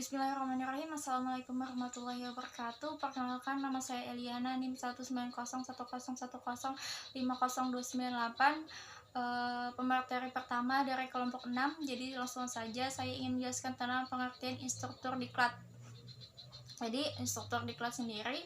Bismillahirrahmanirrahim. Assalamualaikum warahmatullahi wabarakatuh. Perkenalkan, nama saya Eliana, NIM 1901010502998. Pemateri pertama dari kelompok 6. Jadi langsung saja saya ingin menjelaskan tentang pengertian instruktur diklat. Jadi instruktur diklat sendiri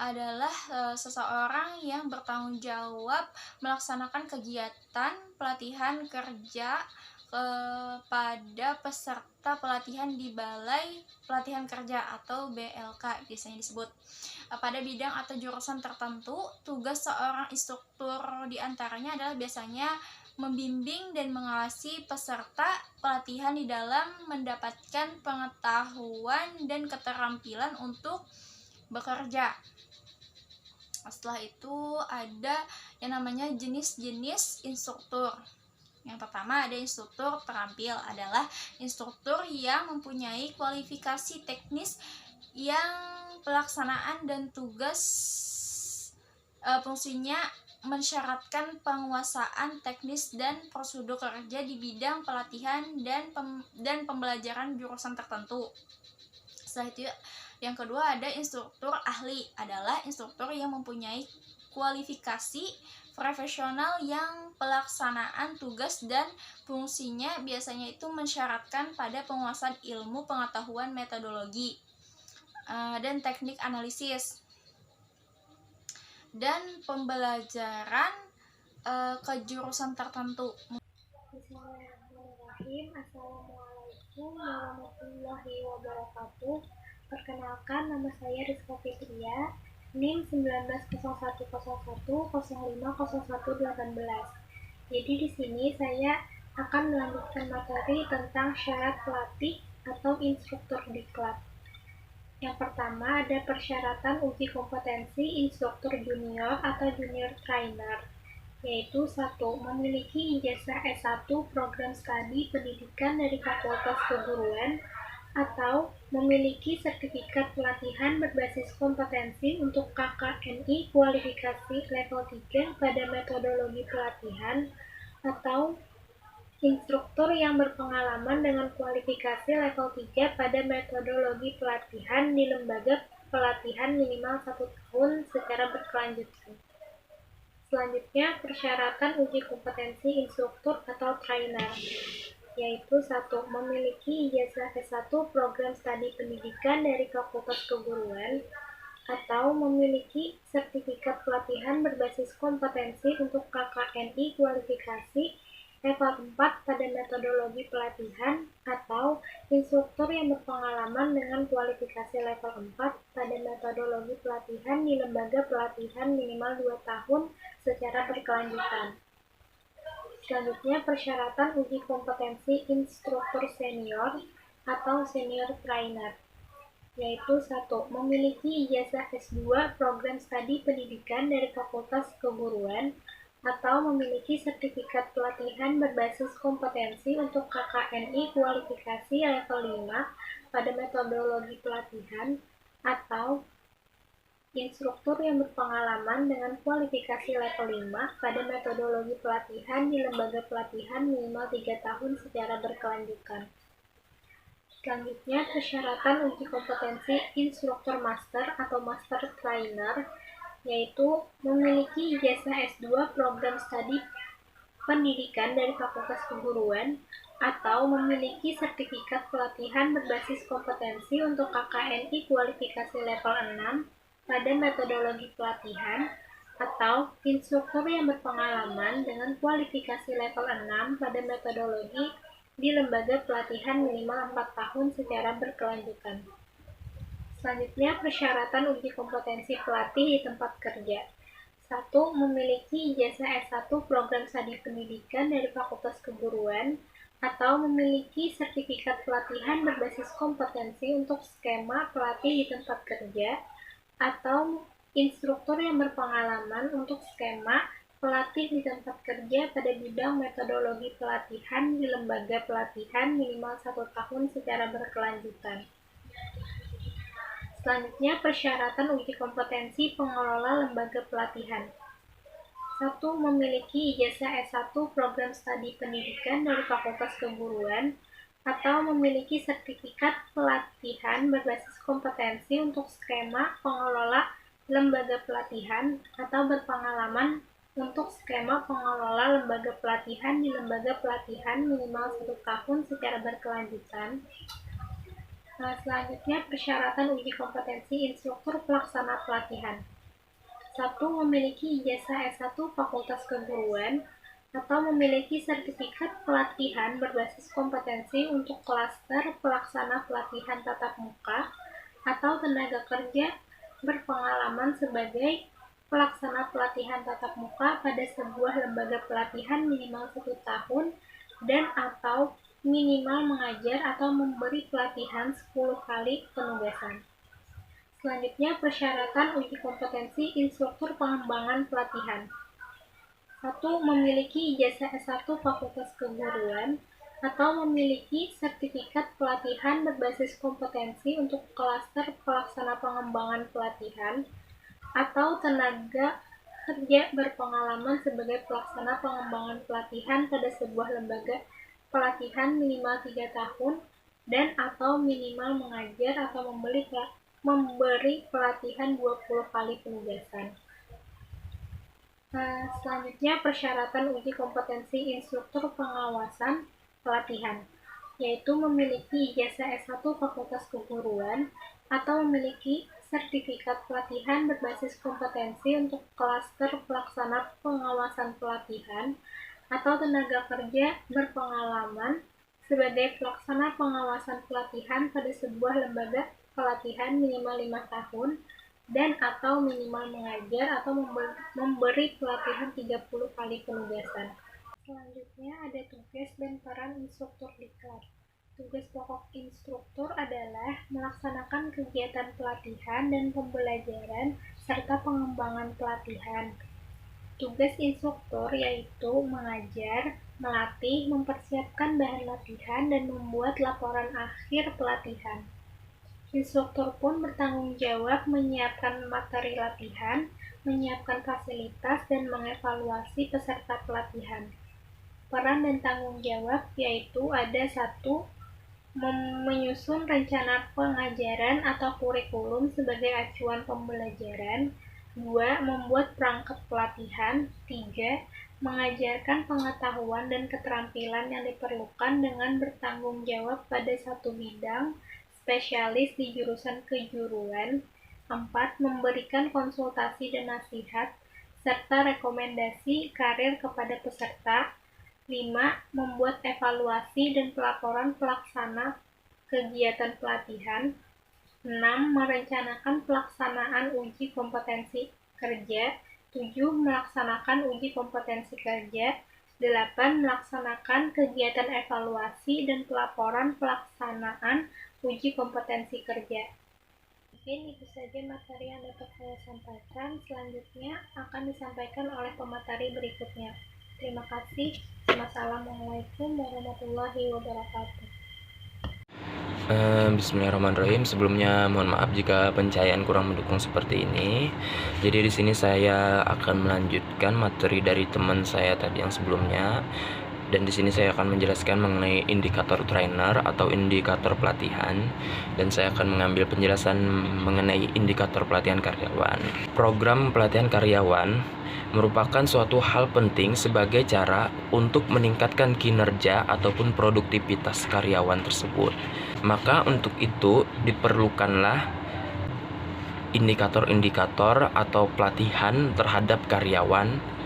adalah seseorang yang bertanggung jawab melaksanakan kegiatan pelatihan kerja kepada peserta pelatihan di Balai Pelatihan Kerja atau BLK biasanya disebut pada bidang atau jurusan tertentu. Tugas seorang instruktur diantaranya adalah biasanya membimbing dan mengawasi peserta pelatihan di dalam mendapatkan pengetahuan dan keterampilan untuk bekerja. Setelah itu ada yang namanya jenis-jenis instruktur. Yang pertama ada instruktur terampil, adalah instruktur yang mempunyai kualifikasi teknis yang pelaksanaan dan tugas fungsinya mensyaratkan penguasaan teknis dan prosedur kerja di bidang pelatihan dan pembelajaran jurusan tertentu. Setelah itu yang kedua ada instruktur ahli, adalah instruktur yang mempunyai kualifikasi profesional yang pelaksanaan tugas dan fungsinya biasanya itu mensyaratkan pada penguasaan ilmu pengetahuan metodologi dan teknik analisis dan pembelajaran ke jurusan tertentu. Bismillahirrahmanirrahim. Assalamualaikum warahmatullahi wabarakatuh. Perkenalkan, nama saya Rizka Fitria, NIM 190101050118. Jadi di sini saya akan melanjutkan materi tentang syarat pelatih atau instruktur diklat. Yang pertama ada persyaratan uji kompetensi instruktur junior atau junior trainer, yaitu 1. Memiliki ijazah S1 program studi pendidikan dari Fakultas Keguruan atau memiliki sertifikat pelatihan berbasis kompetensi untuk KKNI kualifikasi level 3 pada metodologi pelatihan, atau instruktur yang berpengalaman dengan kualifikasi level 3 pada metodologi pelatihan di lembaga pelatihan minimal 1 tahun secara berkelanjutan. Selanjutnya, persyaratan uji kompetensi instruktur atau trainer, yaitu 1. Memiliki ijazah S1 program studi pendidikan dari Fakultas Keguruan atau memiliki sertifikat pelatihan berbasis kompetensi untuk KKNI kualifikasi level 4 pada metodologi pelatihan, atau instruktur yang berpengalaman dengan kualifikasi level 4 pada metodologi pelatihan di lembaga pelatihan minimal 2 tahun secara berkelanjutan. Selanjutnya, persyaratan uji kompetensi instruktur senior atau senior trainer, yaitu 1. Memiliki ijazah S2 program studi pendidikan dari Fakultas Keguruan atau memiliki sertifikat pelatihan berbasis kompetensi untuk KKNI kualifikasi level 5 pada metodologi pelatihan, atau instruktur yang berpengalaman dengan kualifikasi level 5 pada metodologi pelatihan di lembaga pelatihan minimal 3 tahun secara berkelanjutan. Selanjutnya, persyaratan uji kompetensi instruktur master atau master trainer, yaitu memiliki ijazah S2 program studi pendidikan dari Fakultas Keguruan atau memiliki sertifikat pelatihan berbasis kompetensi untuk KKNI kualifikasi level 6 pada metodologi pelatihan, atau instruktur yang berpengalaman dengan kualifikasi level 6 pada metodologi di lembaga pelatihan minimal 4 tahun secara berkelanjutan. Selanjutnya, persyaratan uji kompetensi pelatih di tempat kerja. 1. Memiliki ijazah S1 program studi pendidikan dari Fakultas Keguruan atau memiliki sertifikat pelatihan berbasis kompetensi untuk skema pelatih di tempat kerja, atau instruktur yang berpengalaman untuk skema pelatih di tempat kerja pada bidang metodologi pelatihan di lembaga pelatihan minimal 1 tahun secara berkelanjutan. Selanjutnya, persyaratan uji kompetensi pengelola lembaga pelatihan. 1. Memiliki ijazah S1 program studi pendidikan dari Fakultas Keguruan atau memiliki sertifikat pelatihan berbasis kompetensi untuk skema pengelola lembaga pelatihan atau berpengalaman untuk skema pengelola lembaga pelatihan di lembaga pelatihan minimal 1 tahun secara berkelanjutan. Selanjutnya, persyaratan uji kompetensi instruktur pelaksana pelatihan. 1. Memiliki ijazah S1 Fakultas Keguruan atau memiliki sertifikat pelatihan berbasis kompetensi untuk klaster pelaksana pelatihan tatap muka atau tenaga kerja berpengalaman sebagai pelaksana pelatihan tatap muka pada sebuah lembaga pelatihan minimal 1 tahun dan atau minimal mengajar atau memberi pelatihan 10 kali penugasan. Selanjutnya, persyaratan uji kompetensi instruktur pengembangan pelatihan. 1. Memiliki ijazah S1 Fakultas Keguruan atau memiliki sertifikat pelatihan berbasis kompetensi untuk klaster pelaksana pengembangan pelatihan atau tenaga kerja berpengalaman sebagai pelaksana pengembangan pelatihan pada sebuah lembaga pelatihan minimal 3 tahun dan atau minimal mengajar atau memberi pelatihan 20 kali penugasan. Selanjutnya, persyaratan uji kompetensi instruktur pengawasan pelatihan, yaitu memiliki ijazah S1 Fakultas Keguruan atau memiliki sertifikat pelatihan berbasis kompetensi untuk klaster pelaksana pengawasan pelatihan atau tenaga kerja berpengalaman sebagai pelaksana pengawasan pelatihan pada sebuah lembaga pelatihan minimal 5 tahun dan atau minimal mengajar atau memberi pelatihan 30 kali penugasan. Selanjutnya ada tugas dan peran instruktur diklat. Tugas pokok instruktur adalah melaksanakan kegiatan pelatihan dan pembelajaran serta pengembangan pelatihan. Tugas instruktur yaitu mengajar, melatih, mempersiapkan bahan latihan, dan membuat laporan akhir pelatihan. Instruktur pun bertanggung jawab menyiapkan materi latihan, menyiapkan fasilitas, dan mengevaluasi peserta pelatihan. Peran dan tanggung jawab yaitu ada 1. Menyusun rencana pengajaran atau kurikulum sebagai acuan pembelajaran. 2. Membuat perangkat pelatihan. 3. Mengajarkan pengetahuan dan keterampilan yang diperlukan dengan bertanggung jawab pada satu bidang spesialis di jurusan kejuruan. 4. Memberikan konsultasi dan nasihat serta rekomendasi karir kepada peserta. 5. Membuat evaluasi dan pelaporan pelaksana kegiatan pelatihan. 6. Merencanakan pelaksanaan uji kompetensi kerja. 7. Melaksanakan uji kompetensi kerja. 8. Melaksanakan kegiatan evaluasi dan pelaporan pelaksanaan uji kompetensi kerja. Mungkin itu saja materi yang dapat saya sampaikan. Selanjutnya akan disampaikan oleh pemateri berikutnya. Terima kasih. Wassalamualaikum warahmatullahi wabarakatuh. Bismillahirrahmanirrahim. Sebelumnya mohon maaf jika pencahayaan kurang mendukung seperti ini. Jadi di sini saya akan melanjutkan materi dari teman saya tadi yang sebelumnya. Dan di sini saya akan menjelaskan mengenai indikator trainer atau indikator pelatihan, dan saya akan mengambil penjelasan mengenai indikator pelatihan karyawan. Program pelatihan karyawan merupakan suatu hal penting sebagai cara untuk meningkatkan kinerja ataupun produktivitas karyawan tersebut. Maka untuk itu diperlukanlah indikator-indikator atau pelatihan terhadap karyawan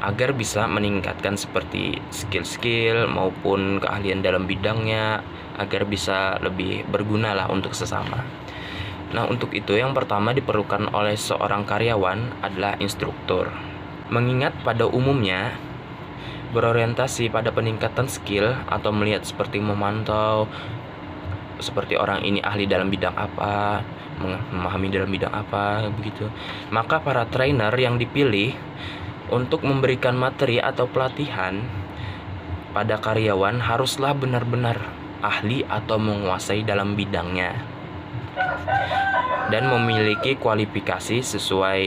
agar bisa meningkatkan seperti skill-skill maupun keahlian dalam bidangnya, agar bisa lebih berguna lah untuk sesama. Nah, untuk itu yang pertama diperlukan oleh seorang karyawan adalah instruktur. Mengingat pada umumnya berorientasi pada peningkatan skill atau melihat seperti memantau seperti orang ini ahli dalam bidang apa, memahami dalam bidang apa, begitu. Maka para trainer yang dipilih untuk memberikan materi atau pelatihan pada karyawan haruslah benar-benar ahli atau menguasai dalam bidangnya dan memiliki kualifikasi sesuai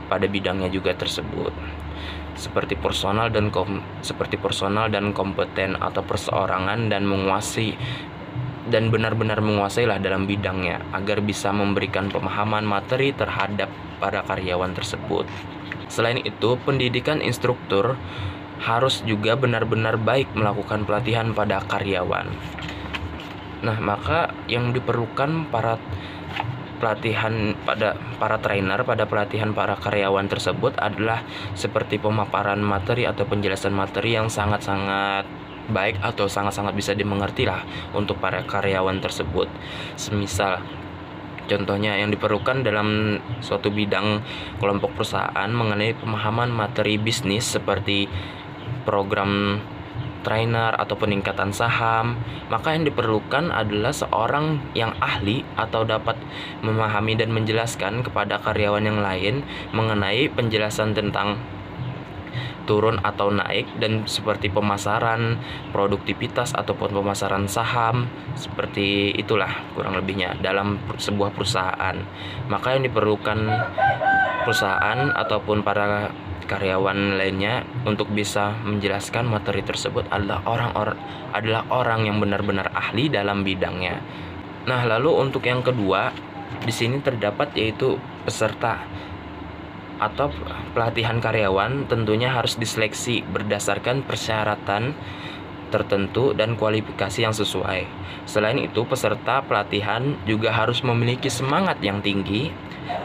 pada bidangnya juga tersebut. seperti personal dan kompeten atau perseorangan, dan benar-benar menguasai lah dalam bidangnya agar bisa memberikan pemahaman materi terhadap para karyawan tersebut. Selain itu, pendidikan instruktur harus juga benar-benar baik melakukan pelatihan pada karyawan. Nah, maka yang diperlukan para trainer pada pelatihan para karyawan tersebut adalah seperti pemaparan materi atau penjelasan materi yang sangat-sangat baik atau sangat-sangat bisa dimengerti lah untuk para karyawan tersebut. Semisal contohnya yang diperlukan dalam suatu bidang kelompok perusahaan mengenai pemahaman materi bisnis seperti program trainer atau peningkatan saham, maka yang diperlukan adalah seorang yang ahli atau dapat memahami dan menjelaskan kepada karyawan yang lain mengenai penjelasan tentang turun atau naik, dan seperti pemasaran, produktivitas ataupun pemasaran saham, seperti itulah kurang lebihnya dalam sebuah perusahaan. Maka yang diperlukan perusahaan ataupun para karyawan lainnya untuk bisa menjelaskan materi tersebut adalah orang yang benar-benar ahli dalam bidangnya. Nah, lalu untuk yang kedua di sini terdapat yaitu peserta atau pelatihan karyawan tentunya harus diseleksi berdasarkan persyaratan tertentu dan kualifikasi yang sesuai. Selain itu, peserta pelatihan juga harus memiliki semangat yang tinggi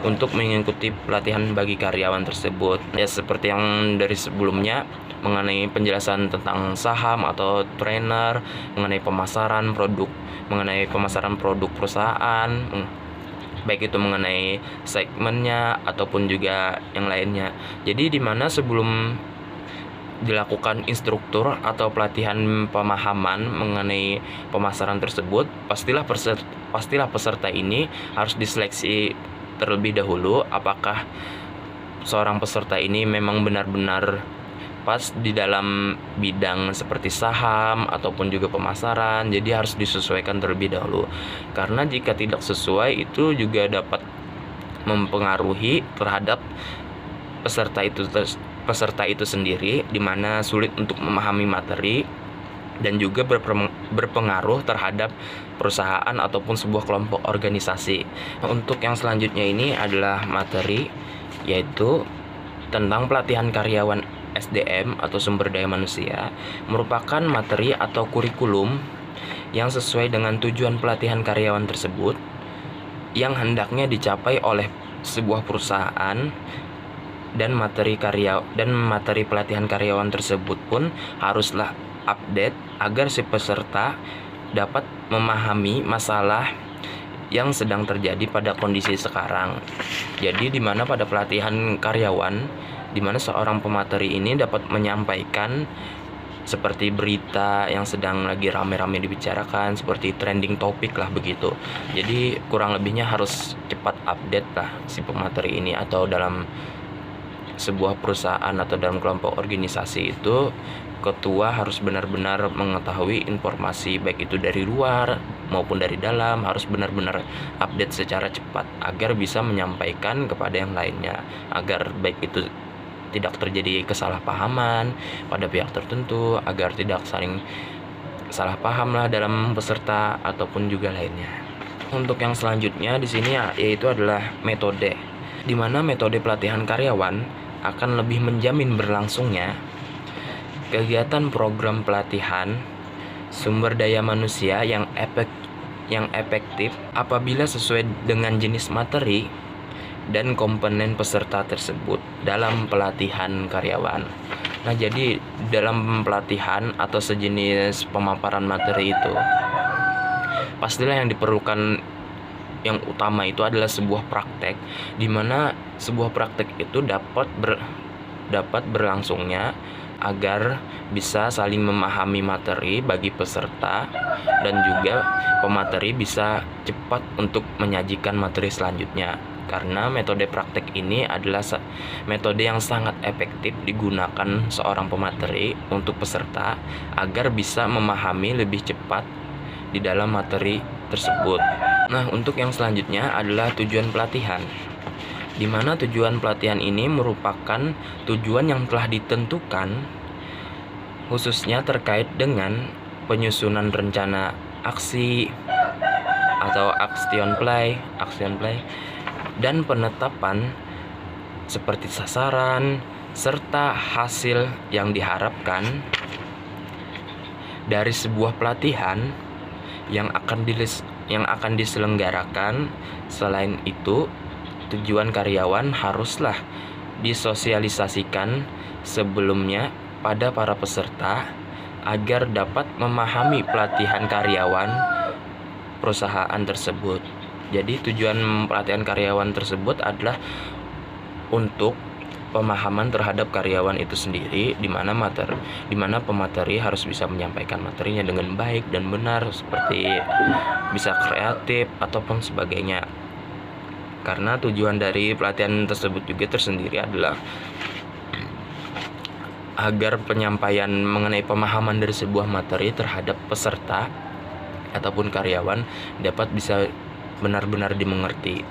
untuk mengikuti pelatihan bagi karyawan tersebut. Ya, seperti yang dari sebelumnya mengenai penjelasan tentang saham atau trainer, mengenai pemasaran produk perusahaan, baik itu mengenai segmennya ataupun juga yang lainnya. Jadi di mana sebelum dilakukan instruktur atau pelatihan pemahaman mengenai pemasaran tersebut, pastilah peserta ini harus diseleksi terlebih dahulu apakah seorang peserta ini memang benar-benar pas di dalam bidang seperti saham ataupun juga pemasaran. Jadi harus disesuaikan terlebih dahulu, karena jika tidak sesuai itu juga dapat mempengaruhi terhadap peserta itu sendiri, di mana sulit untuk memahami materi dan juga berpengaruh terhadap perusahaan ataupun sebuah kelompok organisasi. Untuk yang selanjutnya ini adalah materi, yaitu tentang pelatihan karyawan SDM atau sumber daya manusia, merupakan materi atau kurikulum yang sesuai dengan tujuan pelatihan karyawan tersebut yang hendaknya dicapai oleh sebuah perusahaan, dan materi pelatihan karyawan tersebut pun haruslah update agar si peserta dapat memahami masalah yang sedang terjadi pada kondisi sekarang. Jadi di mana pada pelatihan karyawan, di mana seorang pemateri ini dapat menyampaikan seperti berita yang sedang lagi rame-rame dibicarakan, seperti trending topik lah begitu. Jadi kurang lebihnya harus cepat update lah si pemateri ini, atau dalam sebuah perusahaan atau dalam kelompok organisasi itu ketua harus benar-benar mengetahui informasi baik itu dari luar maupun dari dalam, harus benar-benar update secara cepat agar bisa menyampaikan kepada yang lainnya, agar baik itu tidak terjadi kesalahpahaman pada pihak tertentu, agar tidak saling salah paham lah dalam peserta ataupun juga lainnya. Untuk yang selanjutnya di sini yaitu adalah metode, di mana metode pelatihan karyawan akan lebih menjamin berlangsungnya kegiatan program pelatihan sumber daya manusia yang efektif apabila sesuai dengan jenis materi dan komponen peserta tersebut dalam pelatihan karyawan. Nah, jadi dalam pelatihan atau sejenis pemaparan materi itu, pastilah yang diperlukan yang utama itu adalah sebuah praktek, di mana sebuah praktek itu dapat berlangsungnya agar bisa saling memahami materi bagi peserta, dan juga pemateri bisa cepat untuk menyajikan materi selanjutnya. Karena metode praktek ini adalah metode yang sangat efektif digunakan seorang pemateri untuk peserta agar bisa memahami lebih cepat di dalam materi tersebut. Nah, untuk yang selanjutnya adalah tujuan pelatihan. di mana tujuan pelatihan ini merupakan tujuan yang telah ditentukan, khususnya terkait dengan penyusunan rencana aksi atau action play, dan penetapan seperti sasaran serta hasil yang diharapkan dari sebuah pelatihan yang akan diselenggarakan. Selain itu, tujuan karyawan haruslah disosialisasikan sebelumnya pada para peserta agar dapat memahami pelatihan karyawan perusahaan tersebut. Jadi tujuan pelatihan karyawan tersebut adalah untuk pemahaman terhadap karyawan itu sendiri, di mana pemateri harus bisa menyampaikan materinya dengan baik dan benar, seperti bisa kreatif ataupun sebagainya. Karena tujuan dari pelatihan tersebut juga tersendiri adalah agar penyampaian mengenai pemahaman dari sebuah materi terhadap peserta ataupun karyawan dapat bisa benar-benar dimengerti.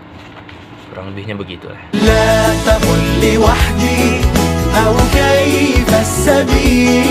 Kurang lebihnya begitulah. لا تقل لي وحدي أو كيف السبيل